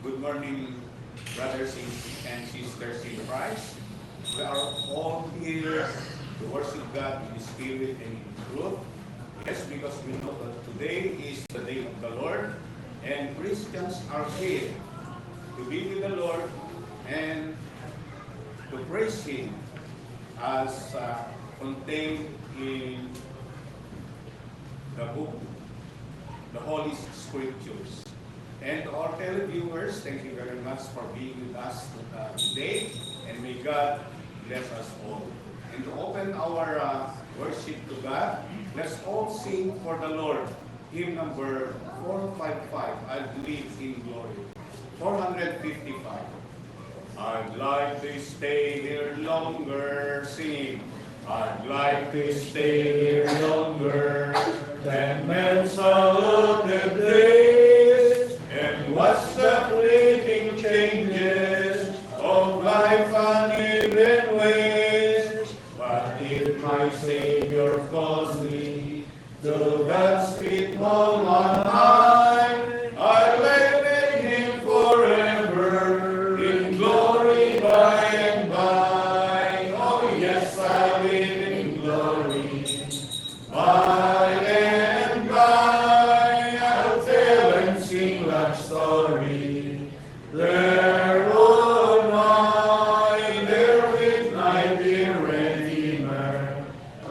Good morning, brothers and sisters in Christ. We are all here to worship God in spirit and in truth. Yes, because we know that today is the day of the Lord, and Christians are here to be with the Lord and to praise Him as contained in the book, the Holy Scriptures. And to our televiewers, thank you very much for being with us today, and may God bless us all. And to open our worship to God, let's all sing for the Lord. Hymn number 455, I Believe in Glory. 455. I'd like to stay here longer, sing. I'd like to stay here longer than men's allotted days, and watch the fleeting changes of life uneven ways. But if my Savior calls me to God's sweet home on high, I'll live with Him forever in glory by and by. Oh yes, I live in glory by and by. I'll tell and sing that story. There on high, there with my dear Redeemer,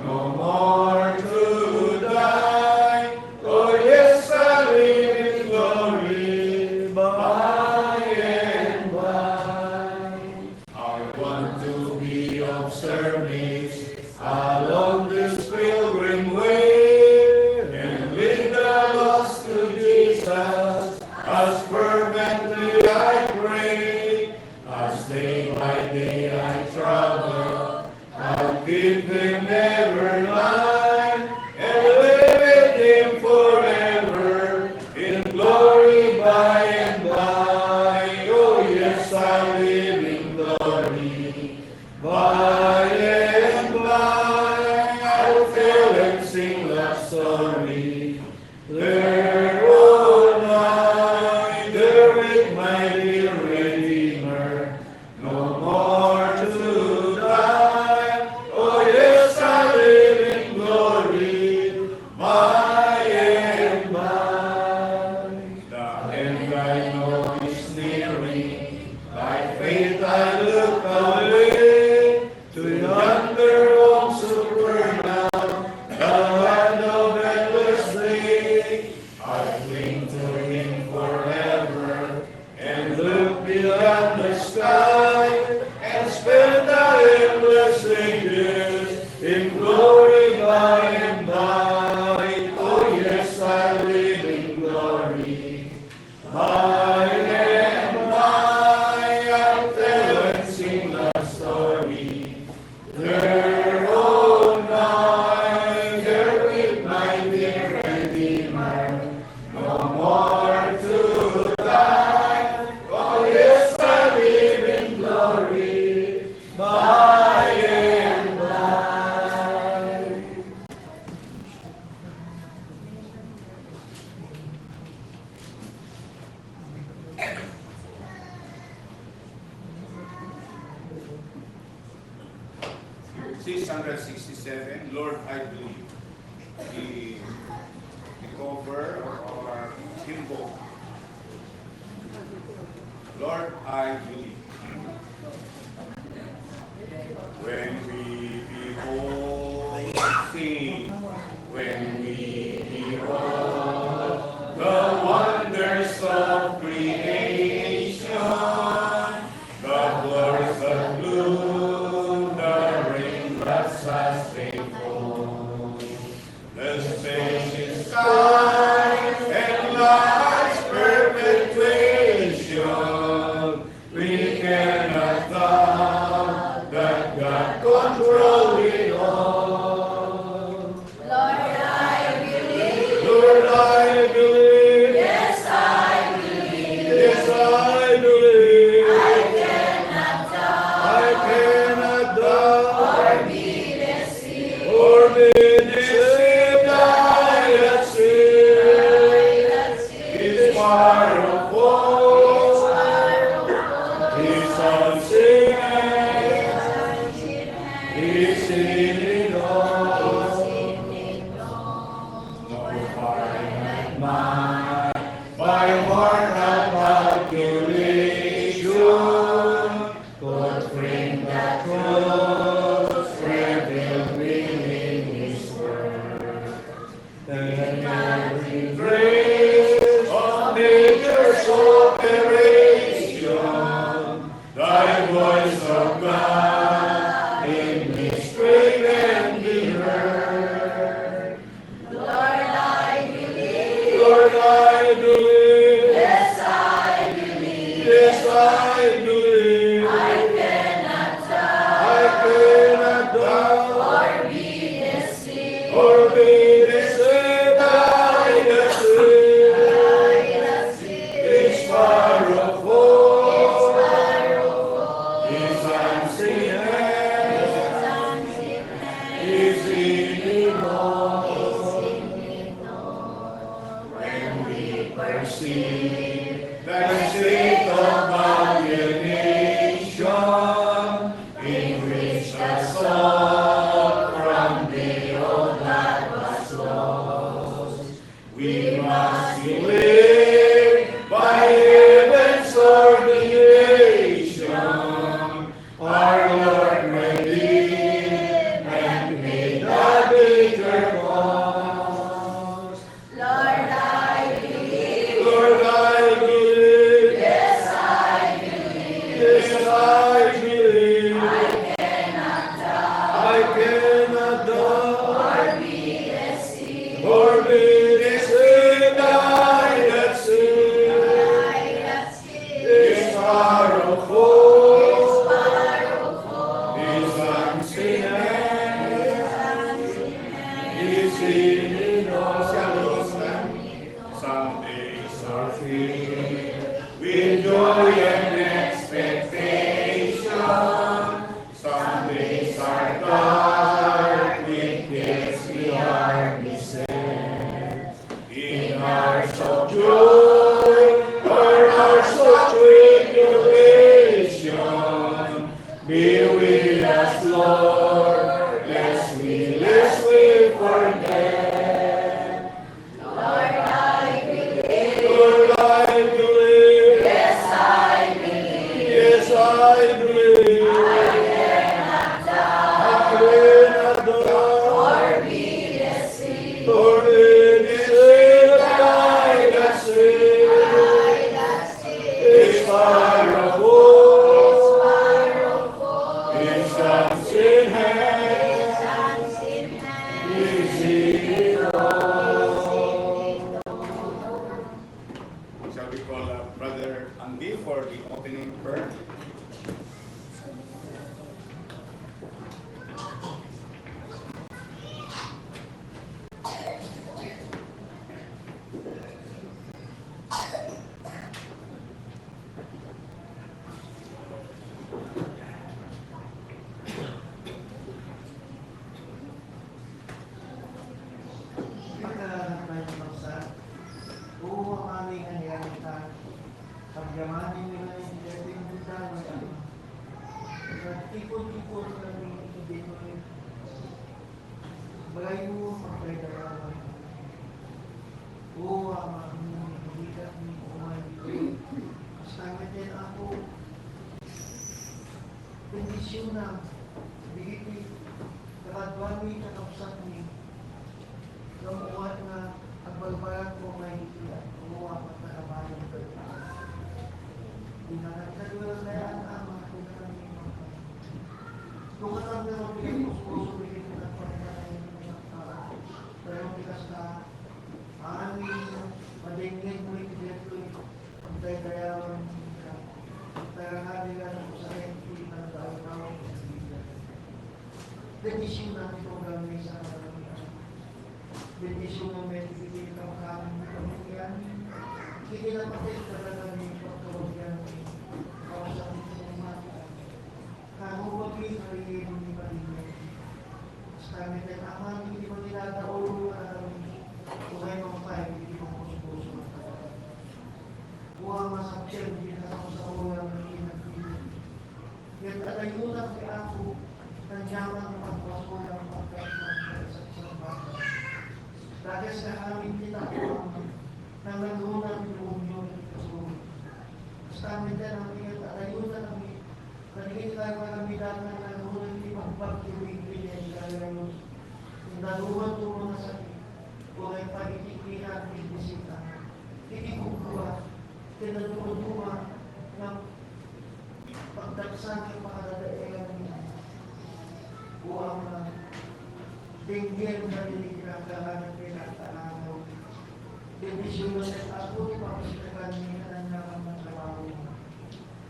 no more to die. Oh yes, I live in glory by and by. I want to be of service along this pilgrim way, and lead the lost to Jesus as fervently I pray. As day by day I travel, I'll keep Him ever nigh, and live with Him forever in glory by and by. Oh yes, I live in glory by and by. I'll tell and sing that story. There on high, there with my dear Redeemer, no more to die. Oh yes, I live in glory by and by. The end I know is nearing, by faith I look away to yonder home supernal, the land of endless day. I cling to Him forever and look beyond the sky, and spend the endless ages in glory by and by. Oh yes, I live in glory by and by. I'll tell and sing that story. There on high, there with my dear Redeemer, no more to die. Oh yes, I live in glory by and by. $667, Lord, I believe. The cover of our hymn book. Lord, I believe. When we behold thee, when we behold the wonders of creation, the flowers that bloom, the raindrops as they fall, the spacious sky and life's perpetuation, we and mine, by mortal calculation, could frame the truth revealed within His word. In every grace of nature's operation, thy voice of God in mystery can be heard. Lord, I believe. Lord, I believe. Yes, I believe. Yes, I believe. I cannot doubt I cannot doubt or be deceived. or be deceived. I have seen I have seen His powerful, His powerful, His unseen hand, His unseen hand, His hidden all. when we perceive That state of alienation in which the soul from the old God was lost. We must live by heaven's ordination. Our Lord redeemed and paid the bigger cost. Lord, I believe. Lord, I believe. Yes, I believe. Yes, I believe. I cannot doubt I cannot doubt or be deceived. or be deceived. I have seen I have seen His powerful, His powerful, His unseen hand, His hidden all. Some days are filled with joy and expectation. Some days are dark with cares we are beset. In hours of joy or hours of tribulation, be with us, Lord, lest we forget. Lord, I believe. Lord, I believe. Yes, I believe. Yes, I believe. I cannot doubt I cannot doubt or be deceived. or be deceived. I have seen I have seen His powerful, powerful, His unseen hand, unseen hand. His hidden all. Shall we call Brother Andy for the opening prayer? Pagkakaroon tayo ng bansa, oo, ang aming kaniyanitan. Pagyamanin nila yung dating buta ng ano. Tipon-tipon kami hindi mo rin. Bagay mo, magpagdarawan. Oo, ang aming hihigat ni Umay. Basta din ako. Kondisyon na. Bigit ni kakadwan ni kakapsat ni. Kamuha na ang balbalan ko may kumuha pa na kabayan ko. Dinanagdagwal na yan ang mga kunaraming mga. Kung katang na mga puso bigit na pagkakaroon ng mga tao. Pero bikas na aming madingin mo yung dito ang tayo-tayawan ka. Pero nabigan ako sa hindi na tayo-tawa. Bendisyon namin ito gamay sa karamihan. Bendisyon mo may ibigay ka makamin ng pamilyan. Ikinapatid ka na namin yung pagkawagyan ng kawasan ng mata. Kahubagin na rin yung malimit. Sa kami din aman, hindi mo nilataulo na namin. Kung ay mga tayo, hindi mo puso-puso ang tayo. Buwang masakyan, hindi na ako sa ulang ng inagpili. Yan katayunan kay ako, nandiyaman ng pagpasulang pagkakasang sa isang bata. Dahil sa aming tinatawang tinatulungan ng pagdagsan ng pakadadailan niya. Buang na dinggir na dinikilakahan ng pinagtaanaw. Bendisyonan ng ako, ipapasitakan niya ng naman ng trabaho.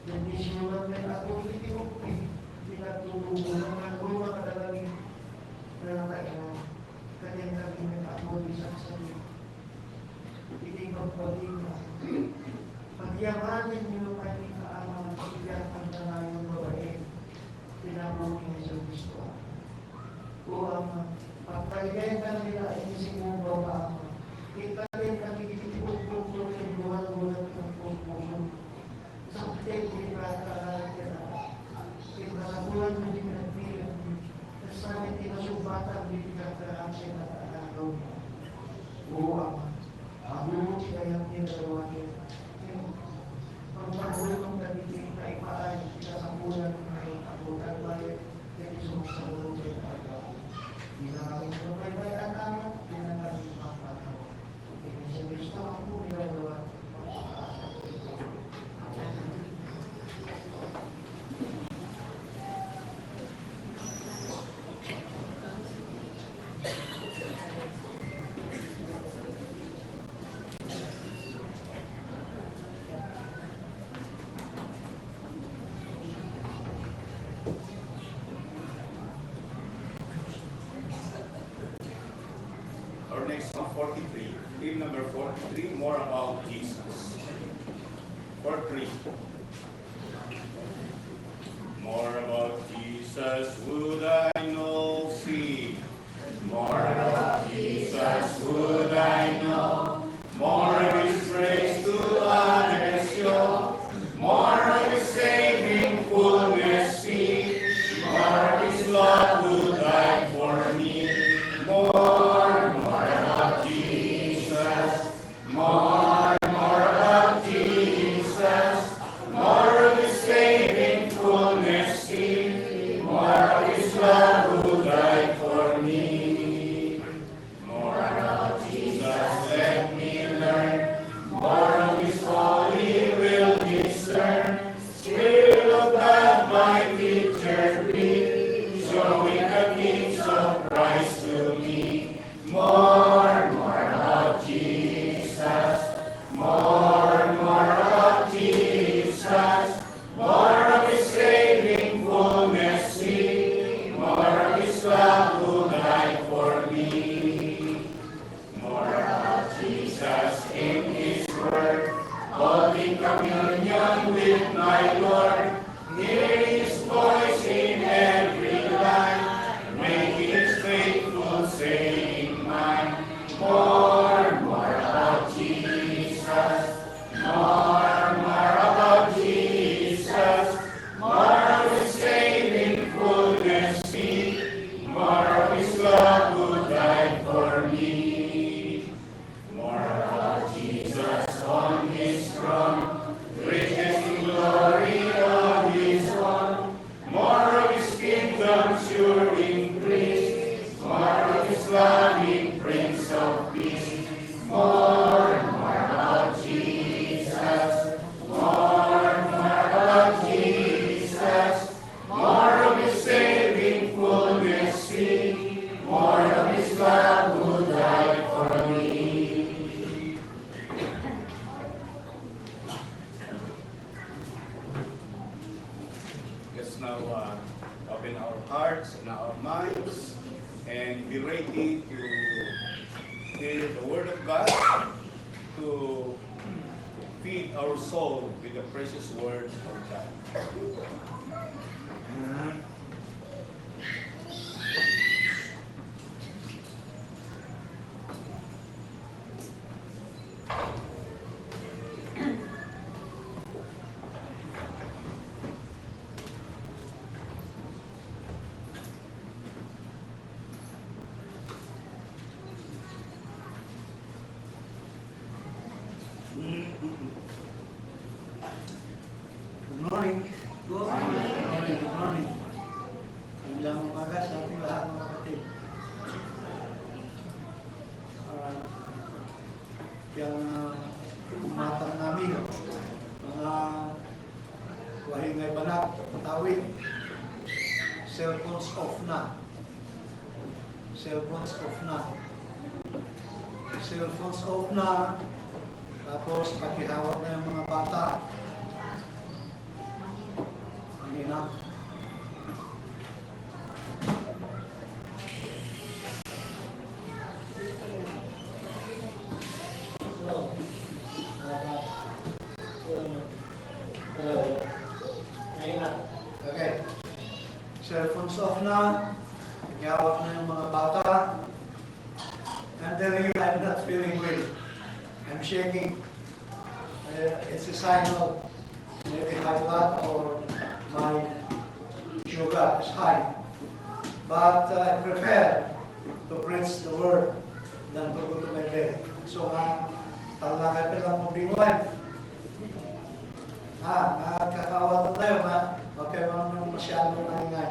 Bendisyonan ng ako, itinupi, pinatulungan ng mga kadalangin ng kailan. Kanyang naging ng ako, isang sabi. Hindi magpaling na. Pagyamanin niyo kanyang kaamang siya ang nanayong babae. Pinabuhin niya sa gusto. O Ama, pagpaligan nila ay isimong babae. Italin kami itipupupulong ng buwan-buwan ng pupulong. Sa utek, pinakakalaan ka na. Ipinasabulan mo din ang pilang. Tapos namin tinasubatan, pinakakalaan siya na taalaw mo. O Ama, ang kayang tinagawa niya. Ang pagulong na bitin na ipaan, pinasabulan mo na itabutan bayan, kaya sumusabulan siya na agaw. Pinakaling pagbaybayan naman, pinakaling pagpataw. Sa Kristo ang po ginagawa. Our next song, 43. Hymn number 43, More About Jesus. 43. More about Jesus would I know, see. More about Jesus would I know. More of His grace to others show. More of His saving fullness see. More of His love would die for me. More about Jesus. More about Jesus. More of His saving fullness see. More of His love who died for me. More about Jesus, let me learn. More of His holy will discern. Spirit of God, my teacher be, showing the things of Christ to me. More about Jesus. More about Jesus. More of His saving fullness see. More of His love who died for me. More about Jesus in His word. Holding communion with my Lord. Hearing His voice in every line. Making His faithful saying mine. More about Jesus. More about Jesus. More of His saving fullness see. More of His love who died for me. More about Jesus on His throne. Riches in glory of His own. More of His kingdom sure increase. More of His loving Prince of Peace. More about Jesus. More about Jesus. More of His saving fullness see. More of His love who died for me. Let's now open our hearts and our minds and be ready to hear the Word of God, to feed our soul with the precious Word of God. Good morning. Good morning. Good morning. Magandang umaga sa ating lahat mga kapatid. Yung umatang namin, mga wahingay banat, tawid, cellphones off na. Cellphones off na. Cellphones off na. Tapos pakihawak na yung mga bata. Hindi na. Okay. Cellphones off na. Pakihawak na yung mga bata. I'm telling you, I'm not feeling well. I'm shaking. It's a sign of maybe my blood or my sugar is high. But I prefer to preach the word than to go to my bed. So, talakay pa lang mabinguan. Kakawatan tayo, huwag kayo naman masyadong maingay.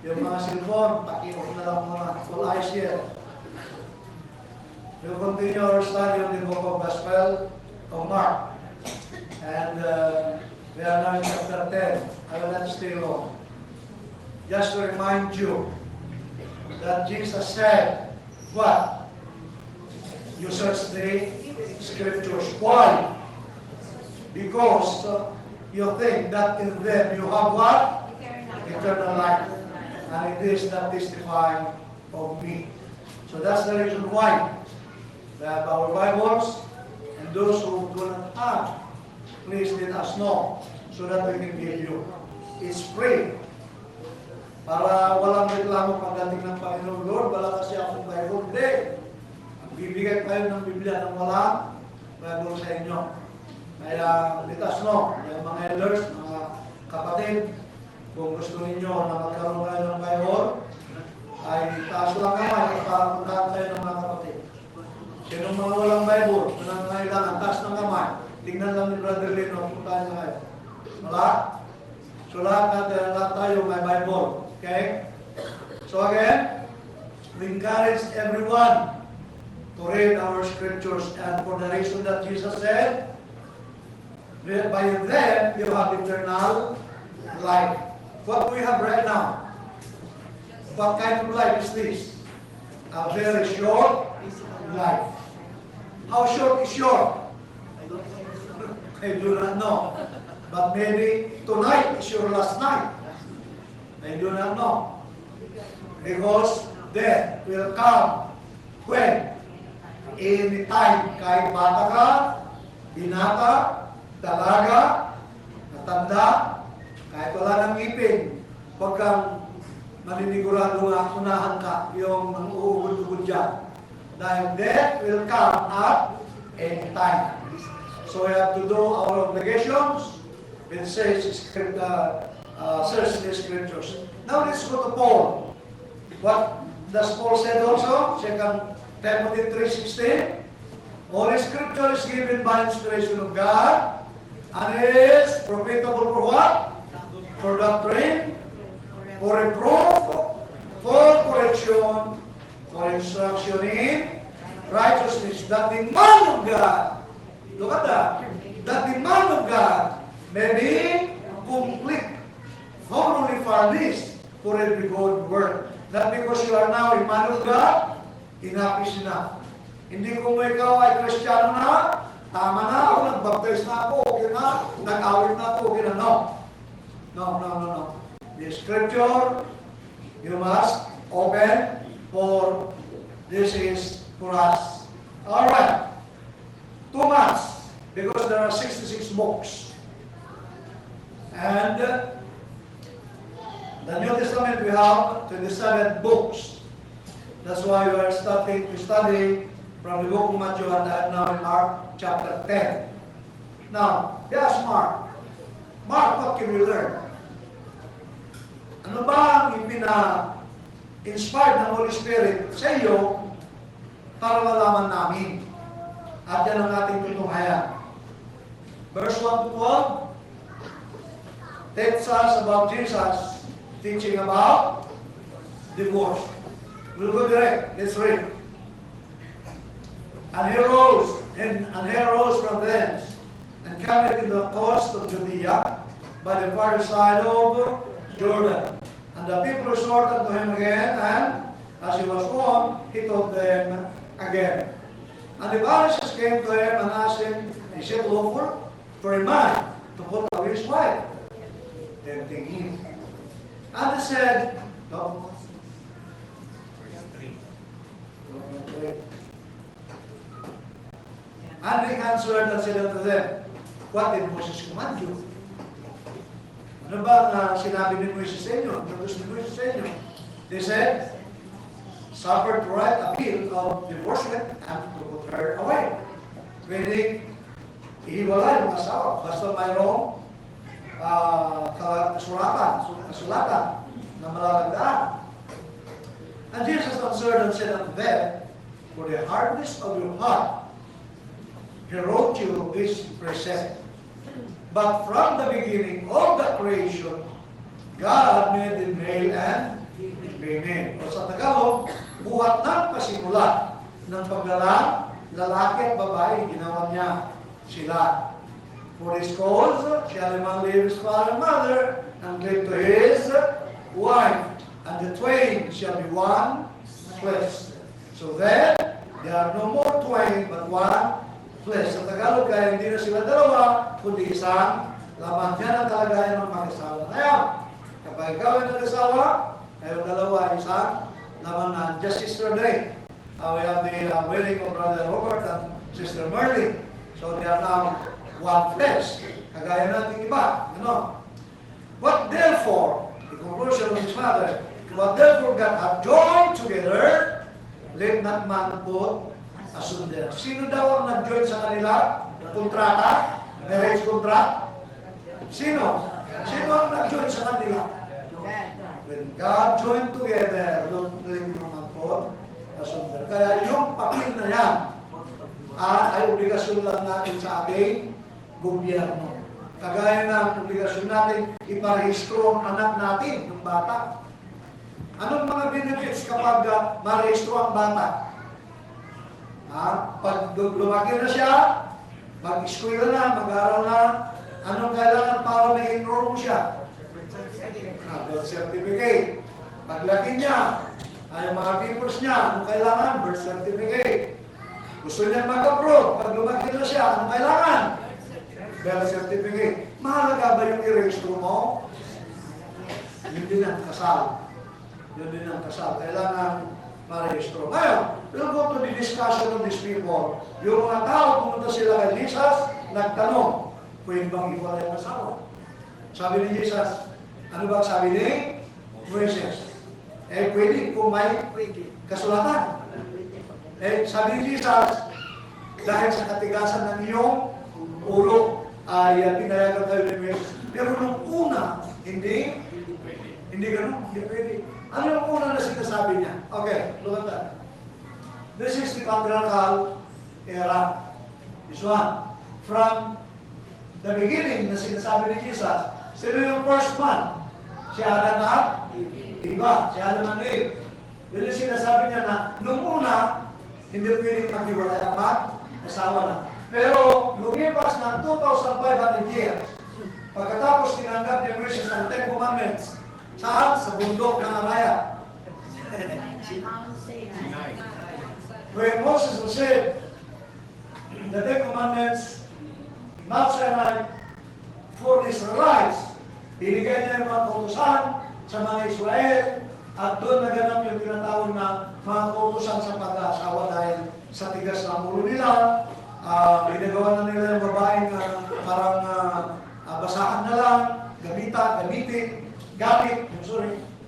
Yung mga cellphone, pakiwas na lang muna. Full eyes here. We'll continue our study on the book of Gospel of Mark. And we are now in chapter 10. I will not stay long. Just to remind you that Jesus said, what? You search the scriptures. Why? Because you think that in them you have what? Eternal life. And it is that testifying of me. So that's the reason why we have our Bibles, and those who do not have, please let us know so that we can give you. It's free. Para walang reklamo pagdating ng Panginoon, Lord, wala kasi akong Bible. Hindi. Bibigay kayo ng Biblia ng walang Bible sa inyo. Kaya let us know, yung mga elders, mga kapatid, kung gusto ninyo na magkaroon kayo ng Bible, ay taas lang kamay para puntahan kayo ng mga kapatid. Sinong mga walang Bible, nangangailangan, taas ng kamay, tingnan lang ni Brother Lino, puntahan na kayo. Wala? So lahat tayo may Bible. Okay? So again, we encourage everyone to read our scriptures, and for the reason that Jesus said, by them you have eternal life. What we have right now, what kind of life is this? A very short life. How short is short? I do not know. But maybe tonight is your last night. I do not know. Because death will come when? Anytime. Kahit bata ka, binata, dalaga, matanda, kahit wala ng ngipin, huwag kang maninigurado nga unahan ka yung uugod-ugod dyan. Dahil death will come at any time. So we have to do our obligations with search the scriptures. Now let's go to Paul. What does Paul say also? 2 Timothy 3:16. All scripture is given by inspiration of God and is profitable for what? For doctrine, for reproof, for correction, for instruction in righteousness, that the man of God, look at that, that the man of God may be complete, thoroughly furnished for every good work. Not because you are now a man of God, enough is enough. Hindi kung ikaw ay Kristiyano na, tama na ako, nagbaptize na ako, okay na, nag-awit na ako, okay na. No. No. The scripture, you must open, for this is for us. Alright. Too much, because there are 66 books. And the New Testament we have 27 books. That's why we are starting to study from the book of Matthew and now in Mark chapter 10. Now, yes, Mark. Mark, what can we learn? Ano ba ang ipina-inspired ng Holy Spirit sa iyo para malaman namin? At yan ang ating tutunghayan. Verse 1 to 12 tells us about Jesus teaching about divorce. We'll go direct. Let's read. And he rose from them encamped in the coast of Judea by the far side of Jordan. And the people resorted to him again, and as he was gone, he told them again. And the Pharisees came to him and asked him, is it lawful for a man to put away his wife? Tempting him. And he said, no. And he answered and said unto them, what did Moses command you? Ano ba na sinabi ni Moses sa inyo? Ano gusto ni Moses sa inyo? They said, suffer to write a bill of divorcement and to put her away. Pwede ihiwalay ng asawa. Basta mayroong kasulatan na malalagdaan. And Jesus answered and said unto them, for the hardness of your heart, He wrote you this precept. But from the beginning of the creation, God made them male and female. O sa Tagalog, buhat ng pasimula ng paglalang, lalaki at babae, ginawa niya sila. For his cause, shall a man leave his father and mother, and cleave to his wife, and the twain shall be one flesh. So then, there are no more twain, but one flesh. Sa Tagalog, kaya hindi na sila dalawa, kundi isang laman. Yan ang kalagayan ng mag-asawa. Ngayon, kapag ikaw ay nag-asawa, kayong dalawa isang laman na. Just yesterday, we have the wedding of Brother Robert and Sister Merly. So they are now one flesh. Kagaya natin iba. You know? But therefore, the conclusion of his father, what therefore God hath joined together, let not man put asunder. Sino daw ang nag-join sa kanila? Kontrata? Marriage contract? Sino? Sino ang nag-join sa kanila? When God joined together, don't let man put asunder. Kaya yung papel na yan, ay obligasyon lang natin sa ating gobyerno. Kagaya ng obligasyon natin, iparehistro ang anak natin, ng bata. Anong mga benefits kapag marehistro ang bata? Pag lumaki na siya, mag-eskwela na, mag-aaral na, anong kailangan para may-enroll mo siya? Birth certificate. Paglaki niya, ay mga papers niya, anong kailangan? Birth certificate. Gusto niya mag-abroad, pag lumaki na siya, anong kailangan? Birth certificate. Mahalaga ba yung i-registro mo? Yun din ang kasal. Yun din ang kasal. Kailangan ma-registro. Ngayon, we'll go to the discussion of these people. Yung mga tao, pumunta sila kay Jesus, nagtanong, pwede bang iwalay ang asawa? Sabi ni Jesus, ano ba sabi ni Moses? Pwede kung may kasulatan. Sabi ni Jesus, dahil sa katigasan ng iyong ulo, ay pinayagan kayo ni Moses. Pero nung una, hindi ganun, hindi pwede. Ano yung una na sinasabi niya? Okay, look at that. This is the patriarchal era. This one. From the beginning na sinasabi ni Jesus, sino yung first man? Si Adam at Eva. Si Adam at Eve. Yun yung sinasabi niya na nung una, hindi pwedeng maghiwalay ang mag-asawa na. Pero lumipas ng 2,500 years, pagkatapos tinanggap ni Moses ang Ten Commandments, saan? Sa bundok ng Araya. When Moses received the Ten Commandments, Mount Sinai, for the Israelites, binigay niya yung mga kautusan sa mga Israel, at doon naganap yung tinatawag na mga kautusan sa pag-aasawa dahil sa tigas na ulo nila, ginagawa na nila yung babaeng parang basahan na lang, gamitin,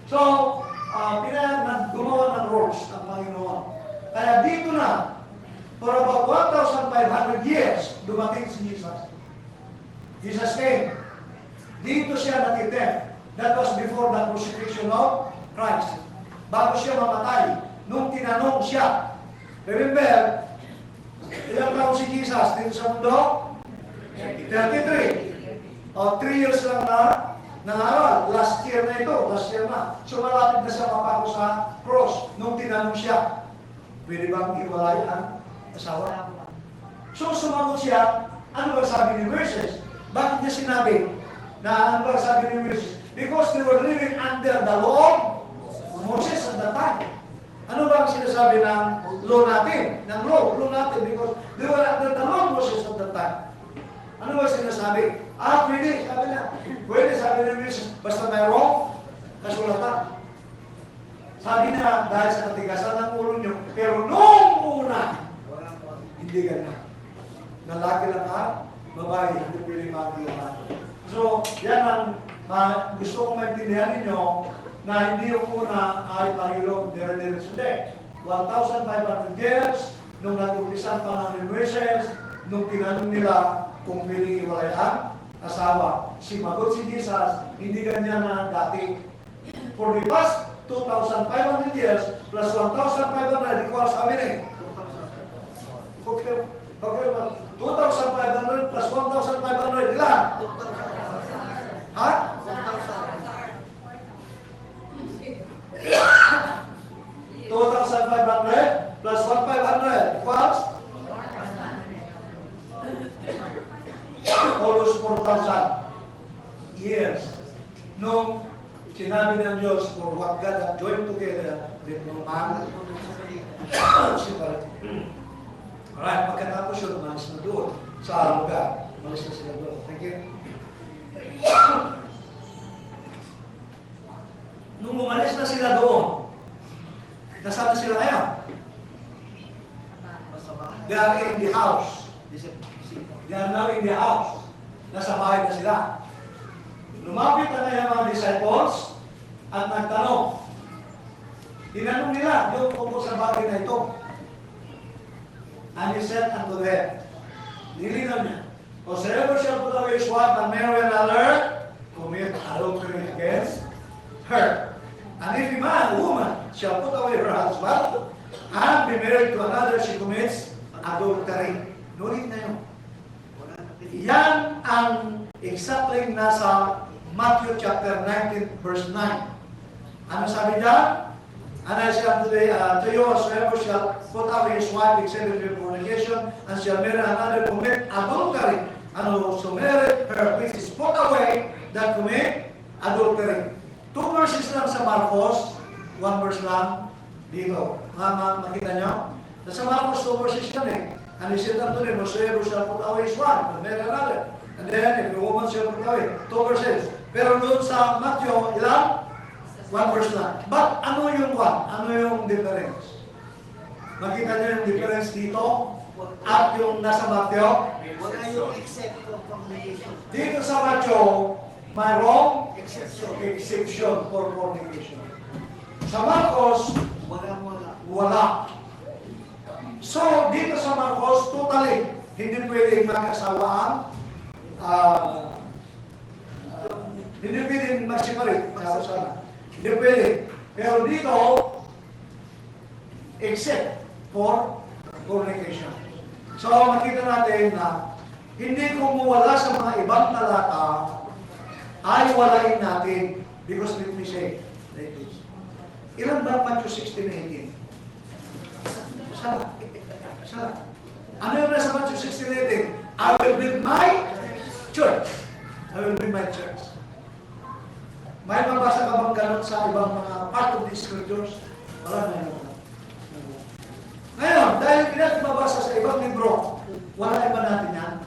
So, gumawa ng rules ang Panginoon. Kaya dito na, for about 1,500 years, dumating si Jesus. Jesus came. Dito siya natitim. That was before the crucifixion of Christ. Bago siya mamatay, nung tinanong siya. Remember, ilang taon si Jesus dito sa mundo? 33. 3 years lang na nangaral. Last year na. So malapit na siya mapako sa cross. Nung tinanong siya, pwede bang iwalay ang asawa? So sumagot siya, Ano ba sabi ni Moses? Bakit niya sinabi na ano ba sabi ni Moses? Because they were living under the law of Moses at that time. Ano ba ang sinasabi ng law natin? Ng law natin because they were under the law of Moses at that time. Ano ba sinasabi? Pwede, sabi na. Pwede, sabi ni Moses, basta mayroong kasulatan. Sabi niya, dahil sa katigasan ng ulo niyo, pero noong una, hindi ganyan. Lalaki lang ka, babae, hindi pwede maglaman. So, yan ang gusto kong maintindihan ninyo na hindi yung una ay pahilog dire-diretso din. 1,500 years, nung nag-umpisan pa ng Moses, nung tinanong nila kung pwedeng iwalay ang asawa. Simagot si Jesus, hindi ganyan na dati. For the past 2,500 years plus 1,500 equals how many? Okay, 2,500 plus 1,500 ilan? Ha? 2,500 plus 1,500 equals? Almost 4,000 years. Nung sinabi ng Diyos, for what God has joined together, let no man separate. Alright, pagkatapos yun, umalis na doon sa lugar. Umalis na sila doon. Thank you. Nung umalis na sila doon, nasaan na sila ngayon? They are in the house. They are now in the house. Nasa bahay na sila. Lumapit na ngayon mga disciples at nagtanong. Tinanong nila yung tungkol sa bagay na ito. And he said unto them, nilinaw niya, whosoever shall put away his wife and marry another, commit adultery against her. And if a man or woman shall put away her husband and be married to another, she commits adultery. Nulit na yun. Yan ang exactly nasa Matthew chapter 19 verse 9. Ano sabi niya? And I say unto you, whosoever shall put away his wife except in fornication, and shall marry another, commit adultery. And whoso marry her which is put away, that commit adultery. 2 verses lang sa Marcos, 1 verse lang dito. Makita nyo? Sa Marcos, 2 verses yan eh. And he said unto them, whosoever shall put away his wife, and marry another. And then, if a woman shall put away, 2 verses. Pero doon sa Matthew, ilan? 1 verse lang. But ano yung one? Ano yung difference? Makita niyo yung difference dito at yung nasa Matthew? Wala yung except for fornication. Dito sa Matthew, mayroong exception for fornication. Sa Marcos, wala. So, dito sa Marcos, totally, hindi pwedeng mag-asawaan, hindi pwedeng mag-separate. Hindi pwede. Pero dito, except for fornication. So, makita natin na hindi kumuwala sa mga ibang talata, ay walain natin. Because let me say, like this. Ilan ba Matthew 16:18? Saan? Ano yung nasa Matthew 16:18? I will build my church. I will build my church. May mabasa ka bang ganun sa ibang mga part of the scriptures? Wala na yun. Ngayon, dahil pinag-mabasa sa ibang libro, wala iba natin yan?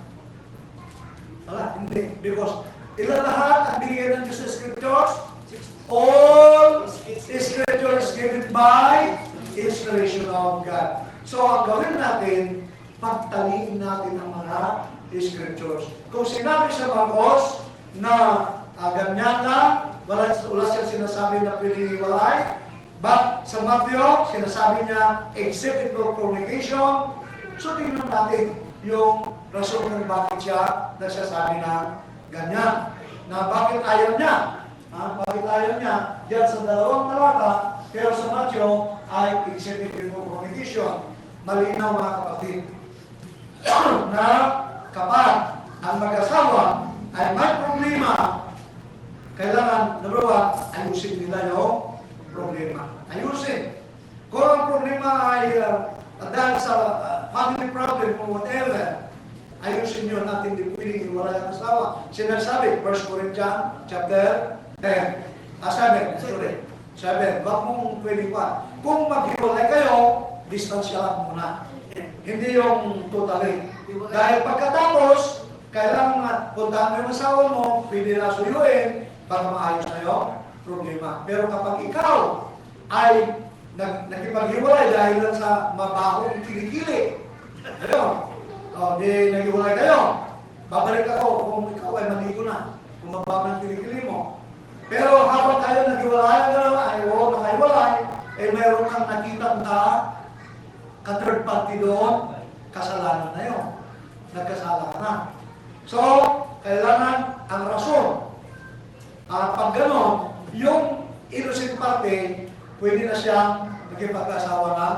Wala, hindi. Because ilan lahat ang binigay ng Diyos sa scriptures? All scripture is given by inspiration of God. So, ang gawin natin, pagtaliin natin ang mga scriptures. Kung sinabi sa Marcos na ganyan lang, wala siya sinasabi na pwede iwalay, but sa Matthew, sinasabi niya, except for fornication. So, tingnan natin yung rason kung bakit siya nagsasabi na ganyan. Na bakit ayaw niya? Bakit ayaw niya? Diyan sa dalawang talata, pero sa Matthew ay except for fornication. Malinaw mga kapatid. Na kapag ang mag-asawa ay may problema, kailangan, number one, ayusin nila yung problema. Ayusin. Kung ang problema ay dahil sa family problem or whatever, ayusin nyo natin di pwedeng iwalay ang asawa. Sinasabi, 1 Corinthians chapter 10. 7. Wag mong pwedeng pa. Kung maghiwalay kayo, distansya lang muna. Hindi yung totally. Dahil pagkatapos, kailangan puntahan mo yung asawa mo, pwede na suyuin para maayos na yung problema. Pero kapag ikaw ay nakipaghiwalay dahil lang sa mabahong kilikili, ayun, di naghiwalay kayo, babalik ako kung ikaw ay maligo na, kung mabahong kilikili mo. Pero habang kayo naghiwalay, nakahiwalay, mayroon kang nakita ka-third party doon, kasalanan na yun. Nagkasala ka na. So, kailangan ang rason. Pag gano'n, yung innocent party, pwede na siyang nakipag-asawa na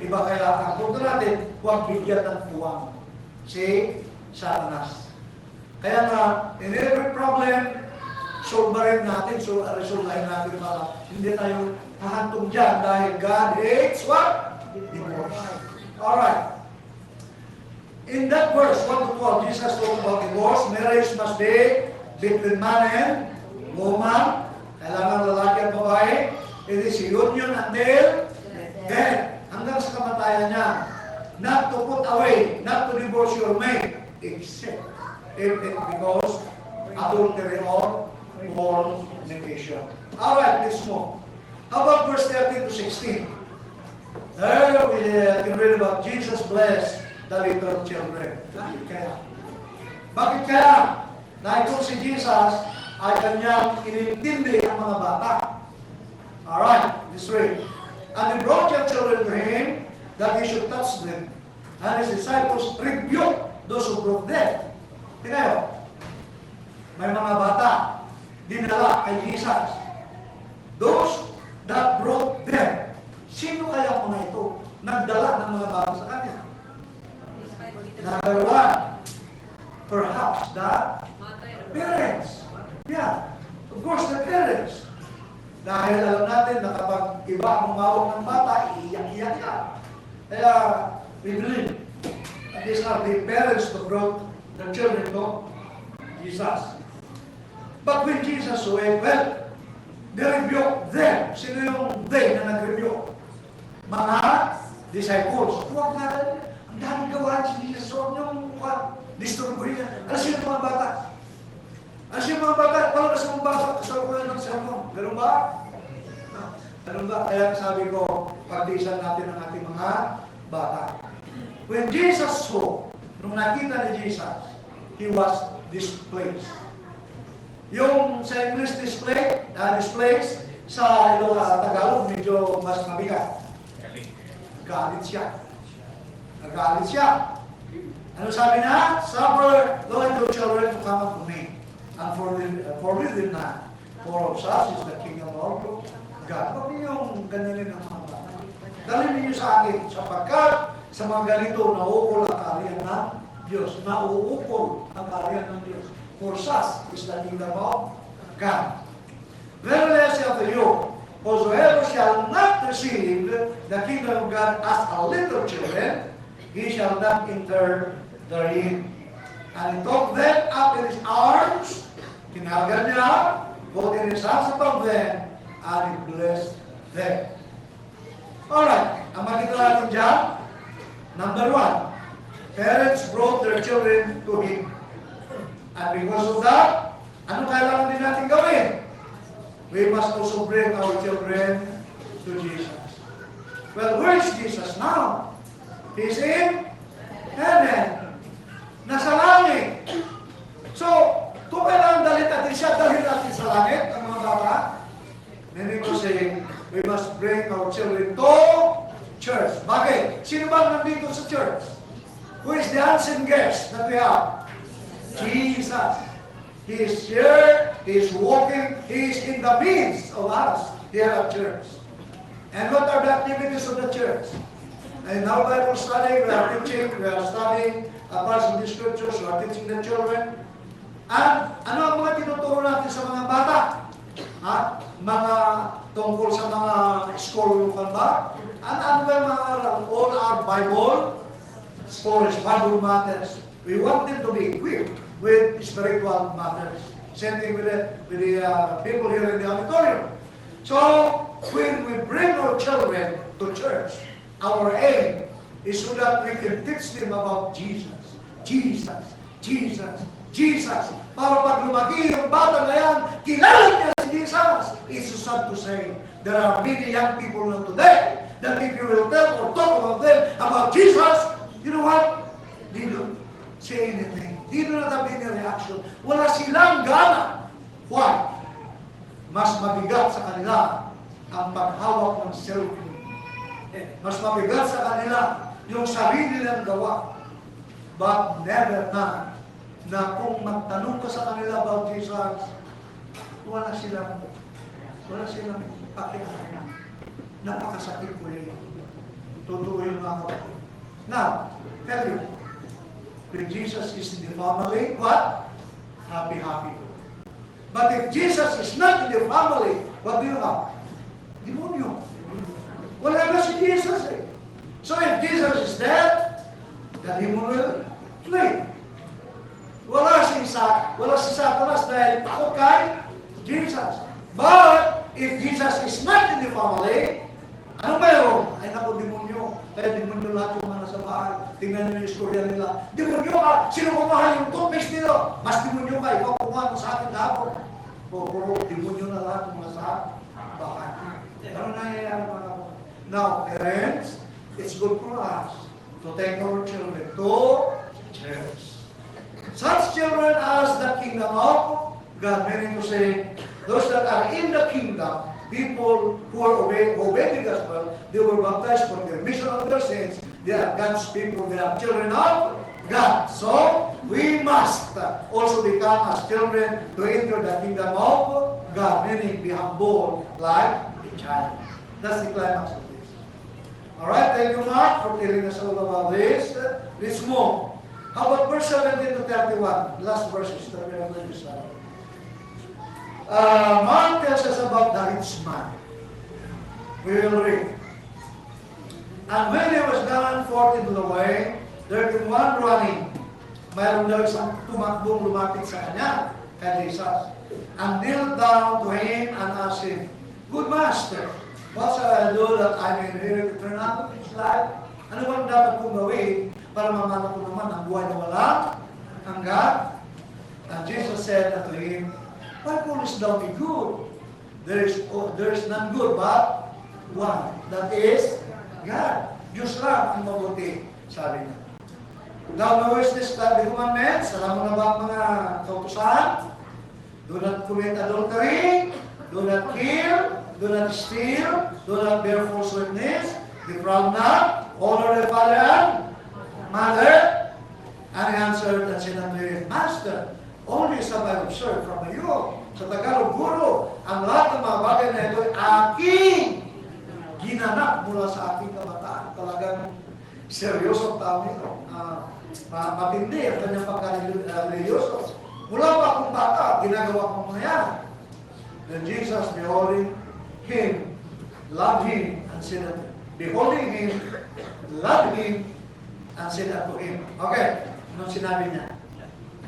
iba. Kaya ang punto natin, huwag bigyan ng puwang si Satanas. Kaya nga, in every problem, solbarin natin, resolvahin natin para hindi tayo hahantong dyan dahil God hates what? Divorce. Alright. In that verse, 1 to 12, Jesus talked about divorce. Marriage must be between man and woman. Kailangan lalaki at babae. It is a union until death. Hanggang sa kamatayan niya. Not to put away, not to divorce your mate, except if it because adultery or fornication. Alright, let's move. How about verse 13 to 16? There we can read about Jesus blessed the little children. Bakit kaya? Dahil kung si Jesus ay kanyang inintindi ang mga bata. Alright, this way. And he brought your children to him that he should touch them. And his disciples rebuked those who broke them. Tingnan, may mga bata dinala kay Jesus. Those that brought them. Sino kaya mga ito? Nagdala ng mga bata sa kanya. Number one, perhaps the parents. Yeah, of course the parents. Dahil alam natin na kapag iba ang umawag ng bata, iiyak-iyak ka. Kaya, we believe that these are the parents who brought the children to Jesus. But when Jesus went, well, they rebuked them. Sino yung they na nag-rebuke? Mga disciples. Huwag na, ang daming gawain si Jesus. Huwag niyong disturbuhin niya. Alas yung mga bata. Alas yung mga bata. Paano kasi mga bata? Kasal ko yan ng sermon. Ganun ba? Ganun ba? Kaya sabi ko, pagdisan natin ang ating mga bata. When Jesus saw, nung nakita ni Jesus, he was displaced. Yung sa English displays, sa Tagalog, medyo mas mabigat. Galit siya. Nagalit siya. Ano sabi na? Suffer the little children to come unto me, and forbid them not. For of such is the kingdom of God. Huwag niyong ganyanin ang mga bata. Dalhin niyo sa akin, sapagkat sa mga ganito, nauukol ang kaharian ng Diyos. Nauukol ang kaharian ng Diyos. For such is the kingdom of God. Verily I say unto you, whosoever shall not receive the kingdom of God as a little children, he shall not enter therein. And he took them up in his arms, kinarga niya, both in his hands upon them, and he blessed them. Alright, ang makita natin dyan, number one, parents brought their children to him. And because of that, ano kailangan din natin gawin? We must also bring our children to Jesus. Well, where is Jesus now? He's in heaven. Nasa langit. So, kung kailangan dalhin natin siya, dalhin natin sa langit, ang mga bata. Meaning to say, we must bring our children to church. Bakit? Sino bang nandito sa church? Who is the unseen guest that we have? Jesus. He is here, He is walking, He is in the midst of us here at church. And what are the activities of the church? In our Bible study, we are teaching, we are studying parts of the scriptures, we are teaching the children. And ano ang mga tinuturo natin sa mga bata? Mga tungkol sa mga school ba? And ano ba mga all our Bible stories, Bible matters. We want them to be equipped with spiritual matters. Same thing with the people here in the auditorium. So, when we bring our children to church, our aim is so that we can teach them about Jesus. Jesus, Jesus, Jesus. Para pag lumaki yung bata na yan, kilala niya si Jesus. It's so sad to say, there are many young people now today that if you will tell or talk about them about Jesus, you know what? They don't say anything. They do not have any reaction. Wala silang gana. Why? Mas mabigat sa kanila ang paghawak ng cellphone. Mas mabigat sa kanila yung sarili nilang gawa. But never na kung magtanong ka sa kanila about Jesus, wala silang pakialam. Napakasakit po yun. Totoo yung mga kapatid. Now, tell you, when Jesus is in the family, what? Happy, happy. But if Jesus is not in the family, what do you have? Demonyo. Wala na si Jesus eh. So if Jesus is dead, the demon will flee. Wala si Satanas dahil takot kay Jesus. But if Jesus is not in the family, ano mayroon? Ay naku, demonyo. Kaya demonyo lahat yung mga nasa bahay. Tingnan nyo yung istorya nila. Demonyo ka! Sino kumahal yung toothpaste nila? Mas demonyo ka. Ikaw kumuha mo sa akin dahapon. Puro demonyo na lahat yung nasa bahay. Ano nangyayari mga kapatid? Now, parents, it's good for us to take our children to church. Such children as the kingdom of God, meaning to say, those that are in the kingdom, people who are obeying the gospel, they were baptized for the remission of their sins. They are God's people, they are children of God. So, we must also become as children to enter the kingdom of God, meaning be humble like a child. That's the climax of this. Alright, thank you Mark for telling us all about this. Let's move. How about verse 17 to 31? Last verses that we are going to start. Mark tells us about the rich man. We will read. And when he was gone forth into the way, there came one running. Mayroon daw isang tumakbong lumapit sa kanya, kay Jesus, and knelt down to him and asked him, Good Master, what shall I do that I may inherit eternal life? Ano bang dapat kong gawin para mamana ko naman ang buhay na walang hanggan? And Jesus said unto him, Why callest thou me good? There is none good but one, that is God. Diyos lang ang mabuti, sabi niya. Thou knowest this, the commandments. Alam mo na ba ang mga kautusan? Do not commit adultery, do not kill, do not steal, do not bear false witness, defraud not, honor the father and mother. And he answered and said unto him, Master, only as have I observed from you. Sa Tagalog, Guru, ang lahat ng mga bagay na ito ay aking ginanap mula sa aking kabataan. Talagang seryoso ang tao nito. Matindi ang kanyang pagka-religyoso. Mula pa akong bata, ginagawa ko mga yan. Then Jesus, beholding him, loved him, and said unto him, beholding him, loved him, and said unto him, okay, anong sinabi niya?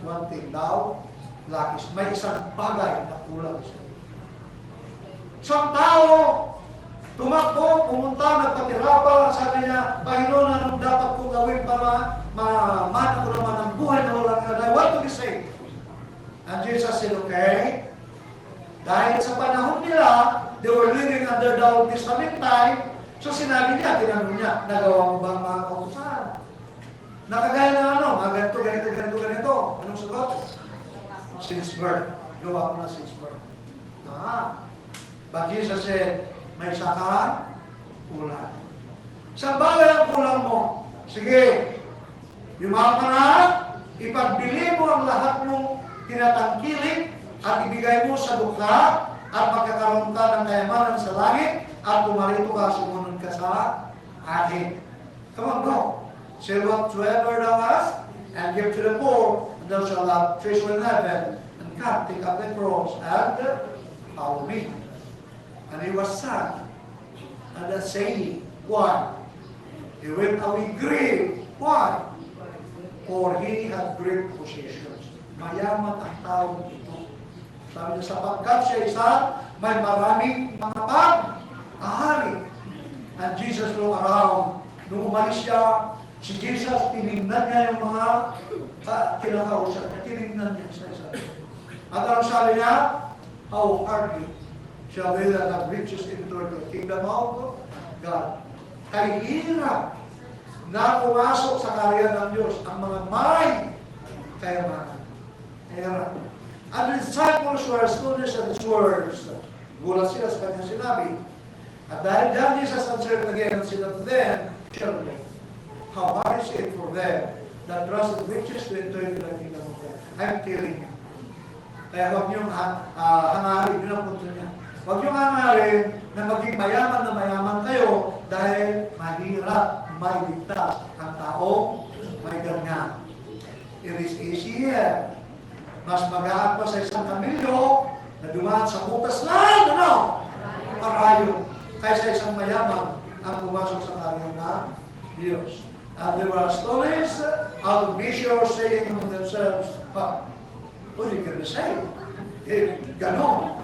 One thing, thou lackest. May isang bagay na kulang siya. Isang tao, tumakbo, pumunta, nagpatirapan, sabi niya, Panginoon, anong dapat kong gawin para mamana ko naman ang buhay na walang hanggan? I want to be saved. And Jesus said, okay, dahil sa panahon nila, they were living under the Old Testament time, so sinabi niya, tinanong niya, nagawa mo ba ang mga kautusan? Nakagaya na ano, mga ganito. Anong sagot? Since birth. Gawa ko na since birth. But Jesus said, may isa ka kulang. Saan bagay ang kulang mo? Sige, yumaman ka na, ipagbili mo ang lahat mong tinatangkilik at ibigay mo sa dukha at magkakaroon ka ng kayamanan sa langit at tumarito ka, sumunod ka sa akin. Come on, go. Sell whatsoever thou hast and give to the poor, and thou shalt have treasure in heaven. And come, take up the cross and follow me. And he was sad at that saying. Why? He went away grieved. Why? for he had great possessions. Mayaman ang taong ito. Sabi niya, sapagkat siya isa, may maraming mga pag-ahari. And Jesus looked around. Nung umalis siya, si Jesus, tinignan niya yung mga kinakausap niya. Tinignan niya sa isa. At ang sabi niya, how hardly shall they that have riches enter the kingdom of God. Kay hirap na pumasok sa karya ng Diyos ang mga may kayamanan. Hirap. And the disciples were astonished at his words. Gulat sila sa kanyang sinabi. At dahil dyan, Jesus answered again and said unto them, surely, how hard is it for them that trust in riches to enter into the kingdom of God? I'm telling you. Kaya huwag niyong hangarin, yun ang punto niya. Huwag niyong hangarin na maging mayaman kayo dahil mahirap mailigtas ang taong may ganyan. It is easier. Mas magaan pa sa isang kamilyo na dumaan sa butas lang, parayo, kaysa isang mayaman ang pumasok sa karya ng Diyos. And they were astonished out of measure, saying among themselves, what are you going to say? Ganon.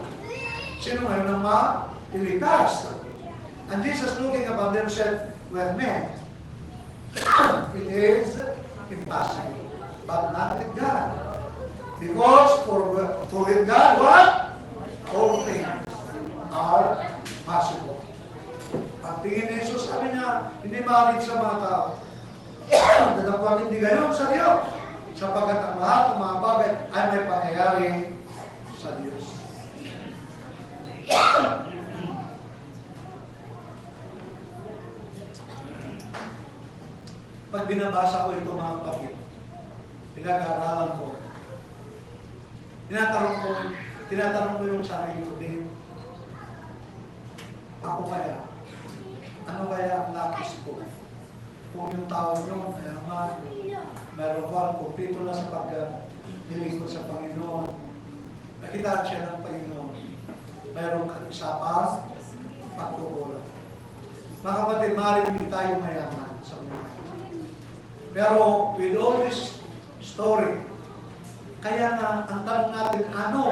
Sino ngayon ang ma-iligtas? And Jesus looking upon them said, well, men, it is impossible, but not with God. Because for with God, what? All things are possible. Ang tingin ni Jesus, sabi niya, hindi malit sa mga tao. Tatapuan hindi gayon sa Diyos. Sapagkat ang lahat ng mga bagay ay may pangyayari sa Diyos. Pag binabasa ko ito mga kapatid, pinag-aaralan ko, tinatanong ko yung sarili ko din, ako kaya, ano kaya ang lakis ko? Kung yung tao nyo, kaya meron ko ang kumpito na sa pag-hilingkod sa Panginoon, nakitaan siya ng Panginoon, meron isa pa, pagkukulang. Mga kapatid, maaaring hindi tayo mayaman sa buhay. Pero with all this story, kaya nga, ang tanong natin, ano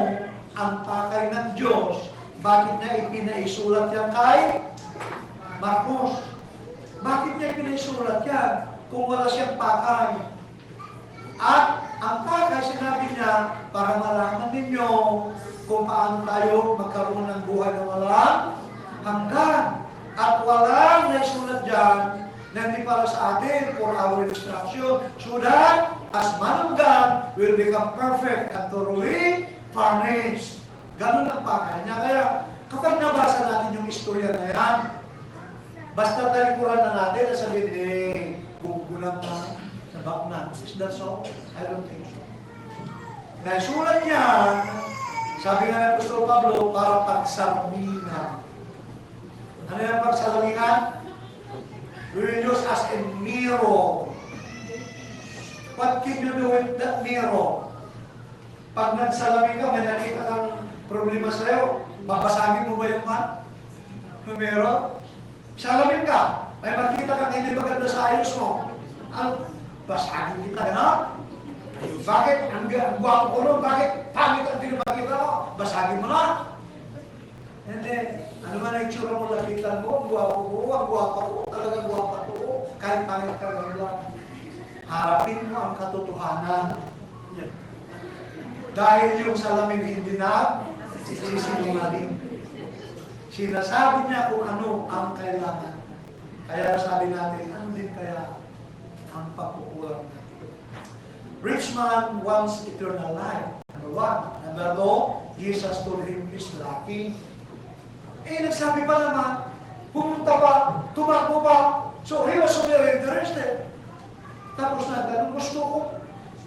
ang pakay ng Diyos? Bakit niya ipinaisulat yan kay Marcos? Bakit niya ipinaisulat yan kung wala siyang pakay? At ang pakay, sinabi niya, para malaman ninyo kung paano tayo magkaroon ng buhay na walang hanggan. At walang naisulat dyan na hindi para sa atin for our instruction, so that as man of God will become perfect and thoroughly furnished. Ganun ang pakay niya. Kaya kapag nabasa natin yung istorya na yan, basta talikuran na natin na sabihin, gugulang na sa bakna. Is that so? I don't think so. Naisulat niya, sabi nga ng Apostol Pablo, para pagsalamingan. Ano yung pagsalamingan? We will use as a mirror. What can you do with that mirror? Pag nagsalamin ka, may nakita kang problema sa'yo, babasagin mo ba yung mirror? Salamin ka, may makita kang hindi maganda sa ayos mo. Basagin kita, gano'n? Bakit? Ang guwapo ko nun, bakit? Pangit ang pinapakita ko, basagin mo na. Hindi. Ano man ang itsura mo, lapitan mo, ang guwapo ko, talagang guwapo ko, kahit pangit ka lang. Harapin mo ang katotohanan. Yan. Dahil yung salamin hindi na, sisinungaling. Sinasabi niya kung ano ang kailangan. Kaya sabi natin, ano din kaya ang pagkukulang natin? Rich man wants eternal life. Number one. Number two, Jesus told him he's lacking. Nagsabi pa naman, pumunta pa, tumakbo pa. So he was so very interested. Tapos na ganun, gusto ko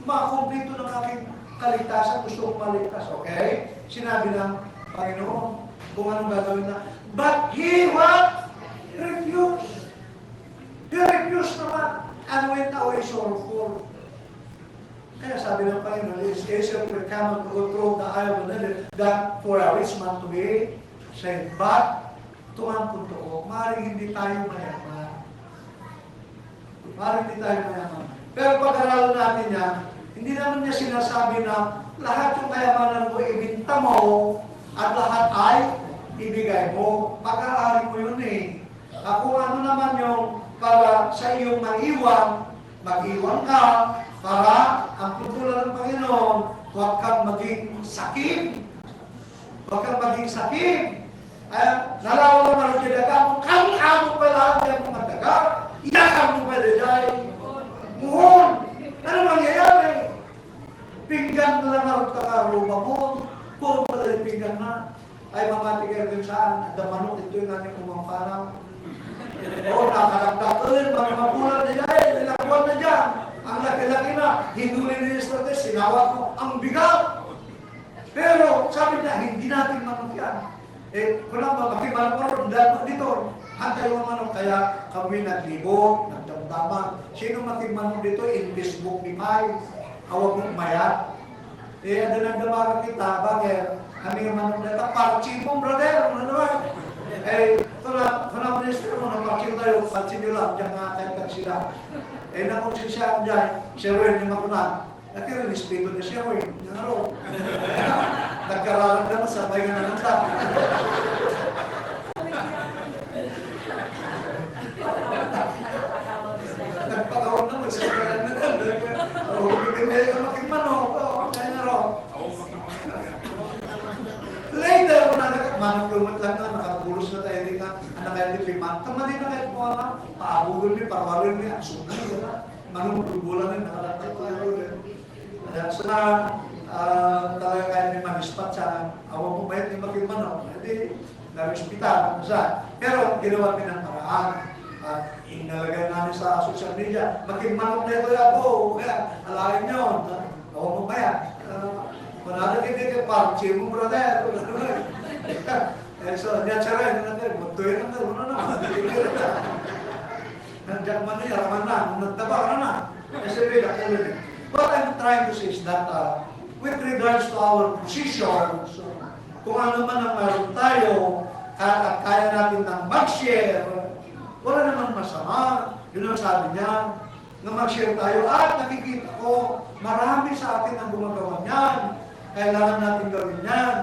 makomplito ng aking kaligtasan, gusto ko maligtas. Okay? Sinabi ng Panginoon kung anong gagawin na. But he what? Refused. He refused naman and went away sorrowful. Kaya sabi ng Panginoon, it is easier for a camel to go through the eye of another than for a rich man to be saved. But, tuwang punto ko, maaaring hindi tayo mayaman. Maaaring hindi tayo mayaman. Pero pag-aralan natin yan, hindi naman niya sinasabi na lahat yung kayamanan mo ibinta mo at lahat ay ibigay mo. Pag-aari mo yun eh. Kung ano naman yung para sa iyong mag-iwan ka para ang tutulan ng Panginoon, huwag kang maging sakit. Huwag kang maging sakit. Nalawa naman ang kinagamot, kami-amo pa lahat yan kung mataga, iyakan mo pa dyan. Muhon! Ano mangyayari? Pinggan na lang ang takaruba mo, puro pala yung pinggan na. Ay, mamatigay rin saan, ada manok, ito yung natin kumangpanaw. Oo, nakalagdakin, mga magulang na dyan, nilakuan na dyan. Ang laki-laki na, hinuli ni Estrate, sinawat mo, ang bigat. Pero, sabi niya, hindi natin manok yan. Kung lang ba, makimanok dito, hantay yung manok, kaya kami naglibot, nagdamdaman. Sino makimanok dito? In Facebook ni Pai, awag mong mayat. Ano nagdamagan kita, bakit? Kami yung manok dito, parchi mo, brother, ano naman? Kung minister mo, napakin tayo, pansin nyo lang, dyan nga kahit sila. Nakonsensya dyan, siya rin yung makunan. Nakirinispeto na siya rin, yung araw. Nagkaralan naman, sabay nga na nagtap. Nagpakawag naman, sabay nga na nagtap. Bigay ka makikmanok, kaya nga raw. Later, kung manok lumot lang na, nakapulos na tayo din ka, anak kayo din liman. Kamali na kahit mo na, paabugol ni, parwalin ni, asok na yun. Manong bulan ni, nakalakay ko yun. So na, talaga kayo ni manispat sa awang mo bayat ni makikmanok. Hindi, na-hospital, pero ginawa din ang paraan. At inalagay namin sa social media, makikmanok na ito ako, kaya alayin nyo, awang mo bayat. Manalo kita ke parche mo brother. So dia cara nanti betul nanti mana. Nanti mana ya mana nagtabak na. SB dah kali. What I'm trying to say is that with regards to our position, kung ano man ang meron tayo, at kaya natin ng mag-share, wala naman masama. Yun ang sabi niya, na mag-share tayo at nakikita ko, marami sa atin ang gumagawa niyan. Kailangan natin gawin yan.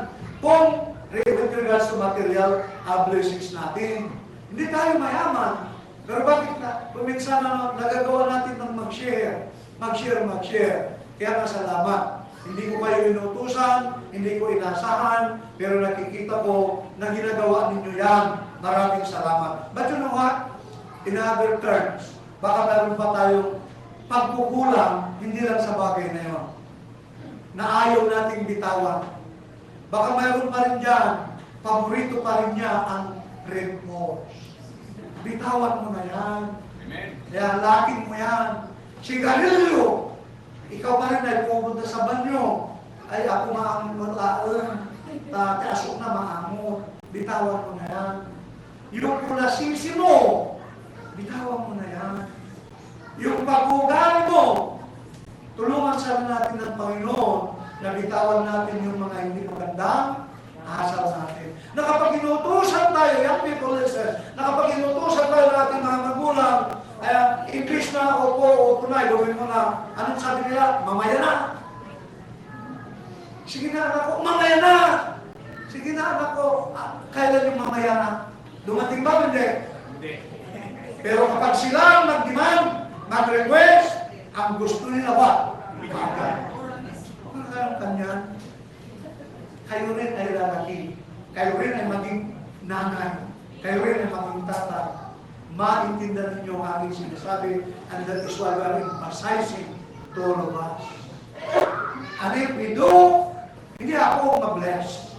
Kung with regards to material blessings natin, hindi tayo mayaman. Pero bakit na? Kuminsan na nagagawa natin ng mag-share. Mag-share. Kaya masalamat. Hindi ko kayo inutusan, hindi ko inasahan, pero nakikita ko na ginagawa ninyo yan. Maraming salamat. But you know what? In other terms, baka meron pa tayong pagkukulang, hindi lang sa bagay na yun, na ayaw nating bitawan. Baka mayroon pa rin dyan, paborito pa rin niya ang remorse. Bitawan mo na yan. Amen. Kaya lakin mo yan. Sigarilyo, ikaw pa rin ay pupunta sa banyo. Ay ako maamon laon, kaasok na maamon. Bitawan mo na yan. Yung pulasisi mo, bitawan mo na yan. Yung pag-ugali mo, tulungan sana natin ng Panginoon na bitawan natin yung mga hindi magandang asal natin. Nakapaginutusan tayo, young people listen, nakapaginutusan tayo ng ating mga magulang, English na opo o tunay, gawin mo na. Anong sabi nila? Mamaya na. Sige na anak ko, mamaya na. Sige na anak ko, kailan yung mamaya na? Dumating ba? Hindi. Pero kapag sila mag-demand, mag-request, ang gusto nila ba? Bagay. Kung kayong kanyan, kayo rin ay lalaki. Kayo rin ay maging nanay. Kayo rin ay maging tatay. Maintindihan ninyo ang aking sinasabi, and that is why we are emphasizing to all of us. And if we do, hindi ako mag-bless.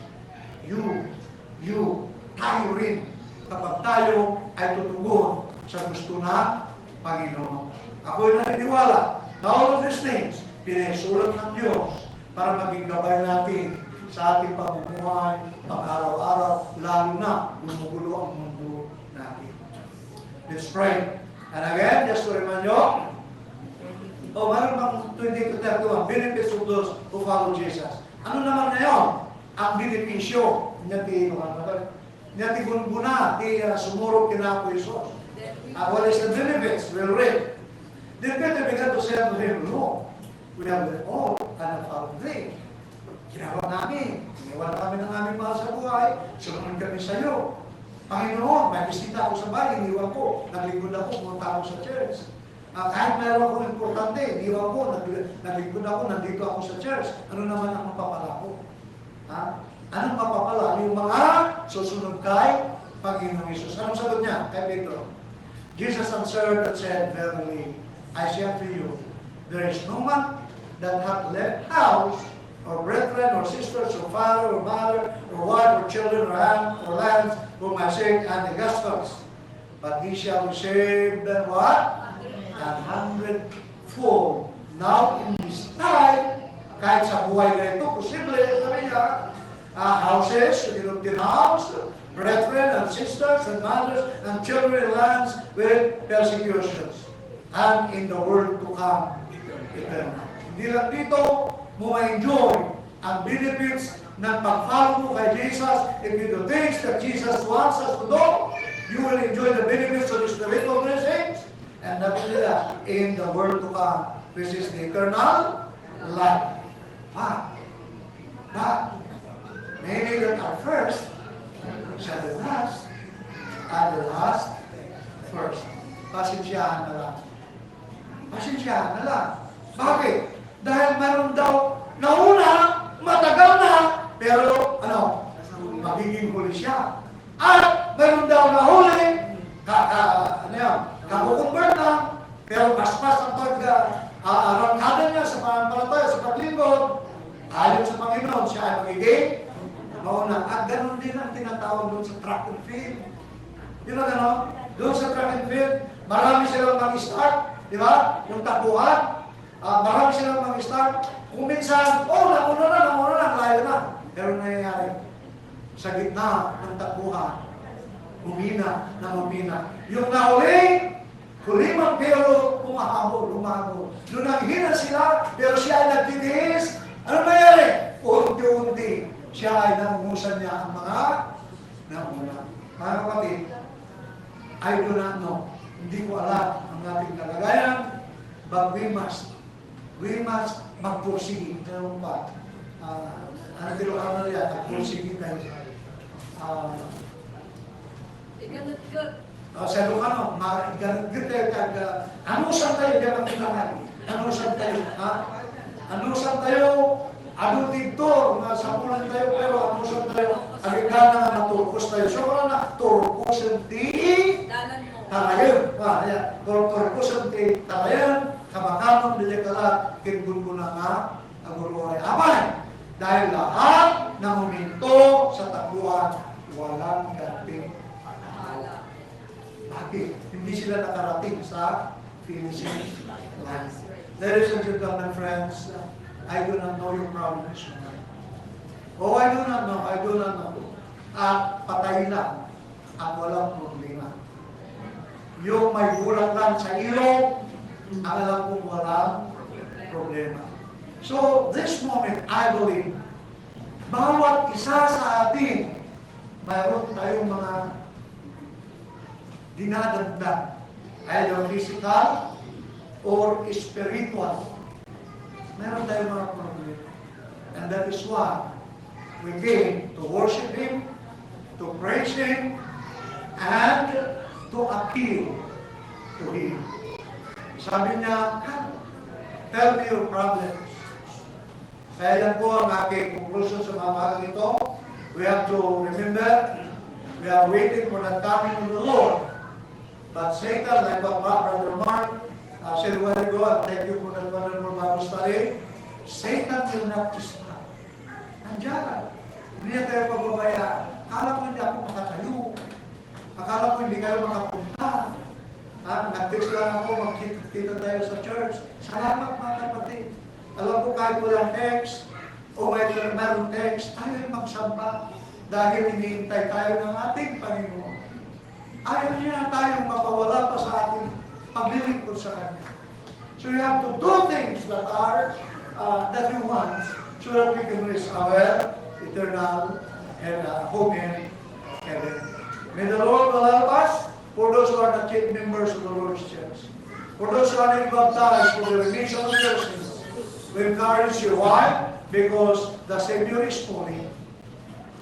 Tayo rin. Kapag tayo ay tutugon sa gusto ng Panginoon. Ako'y naniniwala na all of these things, pinasulat ng Diyos para maging gabay natin sa ating pamumuhay, pang-araw-araw, lalo na gumugulo ang mundo natin. Let's pray. And again, just to remind you, meron bang 20 to 31, benefits of those who follow Jesus. Ano naman na yun? Ang benepisyo niya ti gunbuna, ti sumurog kina po Isos. What is the benefits? We'll read. Then Peter began to say to him, Lord, we have left all and have followed thee. Ginawa namin. Iniwan kami ng aming mahal sa buhay. Sumunod kami sa iyo. Panginoon, may bisita ako sa bahay, iniwan ko. Naglingkod ako, pumunta ako sa church. Kahit meron akong importante, iniwan ko, naglingkod ako, nandito ako sa church. Ano naman ang mapapala ko? Anong mapapala? Yung mga susunod kay Panginoong Isus. Anong sagot niya kay Pedro? Jesus answered and said, Verily, I say unto you, there is no man that hath left house, or brethren, or sisters, or father, or mother, or wife, or children, or lands, for my sake and the gospel's. But he shall receive them what? 100-fold. Now, in this time, kahit sa buhay na ito, posible, sabi niya, houses, in house, brethren, and sisters, and mothers, and children, and lands, with persecutions. And in the world to come, eternal. Hindi lang dito, mo ma-enjoy ang benefits ng pag-follow mo kay Jesus. If you do things that Jesus wants us to do, you will enjoy the benefits of the spiritual blessings. And not only that, in the world to come, which is the eternal life. But many that are first shall be last, and the last first. Pasensyahan na lang. Pasensyahan na lang. Bakit? Dahil meron daw nauna, matagal na, pero magiging huli siya. At meron daw nahuli, kakukumbert na, pero paspas ang pag-arangkada niya sa pananampalataya, sa paglingkod, ayon sa Panginoon, siya ay magiging mauna. At ganun din ang tinatawag doon sa track and field. You know gano'n? Doon sa track and field, marami silang mag-start, di ba? Yung tapuhan. Marami silang mag-start. Kung minsan, nauna na, layo na. Pero nangyayari, sa gitna ng takbuhan, humina. Yung nahuli, hulimang pero humahabol. Nung nanghina sila, pero siya ay nagtitiis, ano nangyari? Unti-unti, siya ay nangungusan niya ang mga nauna. Mga kapatid, I do not know. Hindi ko alam ang ating kalagayan, but we must magpursige. Ganun pa. Ano tilo ka na yan? Magpursige tayo. Sa Ilocano, magalit tayo. Anusan tayo, di ba kailangan? Anusan tayo, adultigtor, sapulan tayo, pero anusan tayo, agigana na naturkos tayo. So, wala na, turkosan ti, tarayan. Turkosan ti, tarayan, kabakamang dilikala, kinggulguna nga, aguruhay. Abay! Dahil lahat na huminto sa takbuhan, walang dating akala. Bakit? Hindi sila nakarating sa finishing line. Ladies and gentlemen, friends, I do not know your problems. I do not know. At patay lang ang walang problema. Yung may bulag lang sa ilong, ang alam kong walang problema. So, this moment, I believe, bawat isa sa atin, mayroon tayong mga dinadagdag, either physical or spiritual. Meron tayong mga problema. And that is why we came to worship Him, to praise Him, and to appeal to Him. Sabi niya, tell me your problems. Kaya yan po ang aking conclusion sa mga magang ito. We have to remember, we are waiting for the coming of the Lord. But Satan, like what Brother Mark said a while ago, and thank you for that wonderful Bible study, Satan will not stop. Nandiyan. Hindi niya tayo pagbabayaan. Akala ko hindi ako makatayo. Akala ko hindi kayo makapunta. Nag-text lang ako, magkita tayo sa church. Salamat mga kapatid. Alam ko kahit walang text, o mayroong text, tayo ay magsamba dahil hinihintay tayo ng ating Panginoon. Ayaw niya tayong mapawala pa sa ating paglilingkod sa Kanya. So you have to do things that are, that you want, so that we can reach our eternal and home in heaven. May the Lord allow us, for those who are not yet members of the Lord's Church, For those who are being baptized for the remission of your sins, we encourage you. Why? Because the Savior is holy.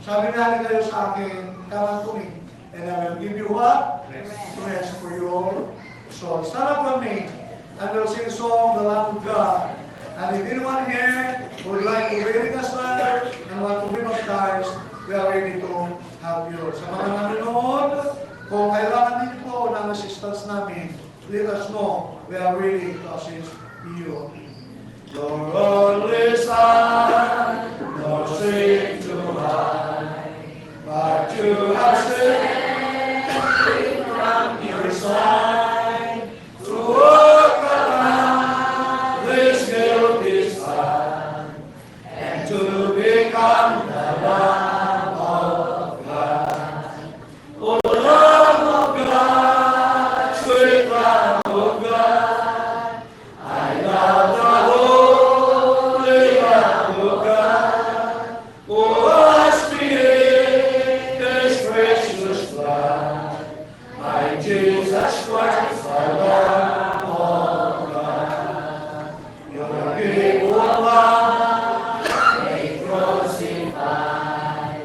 Sabi nga kayo sa akin, come unto me, and I will give you what? Rest for your soul. Stand up with me, and we'll sing a song, The Lamb of God. And if anyone here would like to read us letter and want to be baptized, we are ready to have you. Sa mga nanonood, kung kailangan din po ng assistance namin, let us know. We are ready to assist you. Your only Son, no sin to hide, but you have sent from your side to work around this guilty Son, and to become the Lamb of God. Oh, Lamb of God, sweet Lamb of God, I love the holy Lamb of God, who was beneath His precious blood, my Jesus Christ, the Lamb of God. Your people love, they crucified,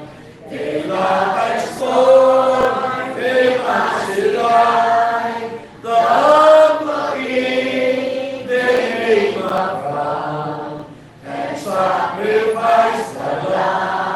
they love and scorn, they crucified, the humble King, they made my crown, and sacrificed the Lamb